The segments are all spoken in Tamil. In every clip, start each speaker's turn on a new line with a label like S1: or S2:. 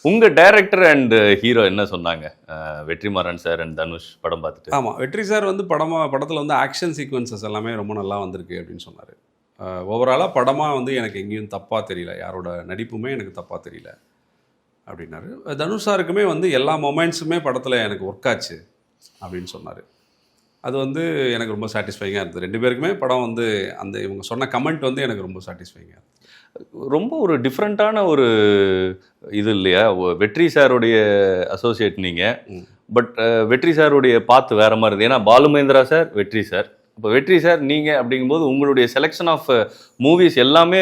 S1: உங்க டைரக்டர் அண்ட் ஹீரோ என்ன சொன்னாங்க? வெற்றிமாறன் சார் அண்ட் தனுஷ் படம் பார்த்துட்டு.
S2: ஆமாம், வெற்றி சார் வந்து படத்தில் வந்து ஆக்ஷன் சீக்வன்சஸ் எல்லாமே ரொம்ப நல்லா வந்திருக்கு அப்படின்னு சொன்னார். ஓவராலாக படமாக வந்து எனக்கு எங்கேயும் தப்பாக தெரியல, யாரோட நடிப்புமே எனக்கு தப்பாக தெரியல அப்படின்னாரு. தனுஷ் சாருக்குமே வந்து எல்லா மொமெண்ட்ஸுமே படத்தில் எனக்கு ஒர்க் ஆச்சு அப்படின்னு சொன்னார். அது வந்து எனக்கு ரொம்ப சாட்டிஸ்ஃபைங்காக இருந்தது. 2 பேருக்குமே படம் வந்து அந்த இவங்க சொன்ன கமெண்ட் வந்து எனக்கு ரொம்ப சாட்டிஸ்ஃபைங்காக இருந்தது.
S1: ரொம்ப ஒரு டிஃப்ரெண்ட்டான ஒரு இது இல்லையா? வெற்றி சாருடைய அசோசியேட் நீங்க. பட் வெற்றி சாருடைய பாத்து வேற மாதிரி இருந்தது. ஏன்னா பாலுமகேந்திரா சார், வெற்றி சார். இப்போ வெற்றி சார் நீங்க அப்படிங்கும்போது உங்களுடைய செலெக்ஷன் ஆஃப் மூவிஸ் எல்லாமே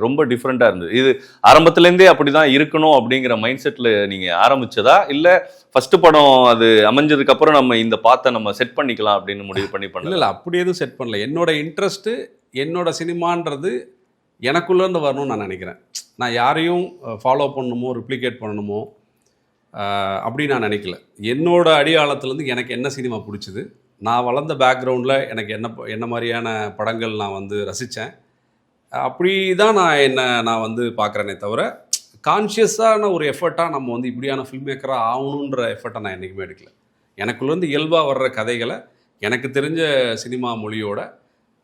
S1: ரொம்ப டிஃப்ரெண்ட்டாக இருந்தது. இது ஆரம்பத்துலேருந்தே அப்படி தான் இருக்கணும் அப்படிங்கிற மைண்ட் செட்டில் நீங்கள் ஆரம்பிச்சதா, இல்லை ஃபஸ்ட்டு படம் அது அமைஞ்சதுக்கப்புறம் நம்ம இந்த பாத்தை நம்ம செட் பண்ணிக்கலாம் அப்படின்னு முடிவு பண்ணி பண்ணல?
S2: இல்லை, அப்படி எதுவும் செட் பண்ணல. என்னோட இன்ட்ரெஸ்ட்டு, என்னோட சினிமான்றது எனக்குள்ளேருந்து வரணும்னு நான் நினைக்கிறேன். நான் யாரையும் ஃபாலோ பண்ணணுமோ, ரிப்ளிகேட் பண்ணணுமோ அப்படி நான் நினைக்கல. என்னோட அடியாளத்துலேருந்து எனக்கு என்ன சினிமா பிடிச்சிது, நான் வளர்ந்த பேக்ரவுண்டில் எனக்கு என்ன மாதிரியான படங்கள் நான் வந்து ரசித்தேன், அப்படி தான் நான் வந்து பார்க்குறேனே தவிர, கான்ஷியஸான ஒரு எஃபர்ட்டாக நம்ம வந்து இப்படியான ஃபில்ம் மேக்கராக ஆகணுன்ற எஃபர்ட்டை நான் என்றைக்குமே எடுக்கல. எனக்குள்ளேருந்து இயல்பாக வர்ற கதைகளை எனக்கு தெரிஞ்ச சினிமா மொழியோட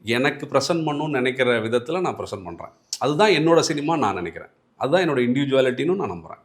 S2: எனக்கு ப்ரெசென்ட் பண்ணணும்னு நினைக்கிற விதத்தில் நான் ப்ரெசென்ட் பண்ணுறேன். அதுதான் என்னோட சினிமா நான் நினைக்கிறேன். அதுதான் என்னோட இண்டிவிஜுவாலிட்டின்னு நான் நம்புகிறேன்.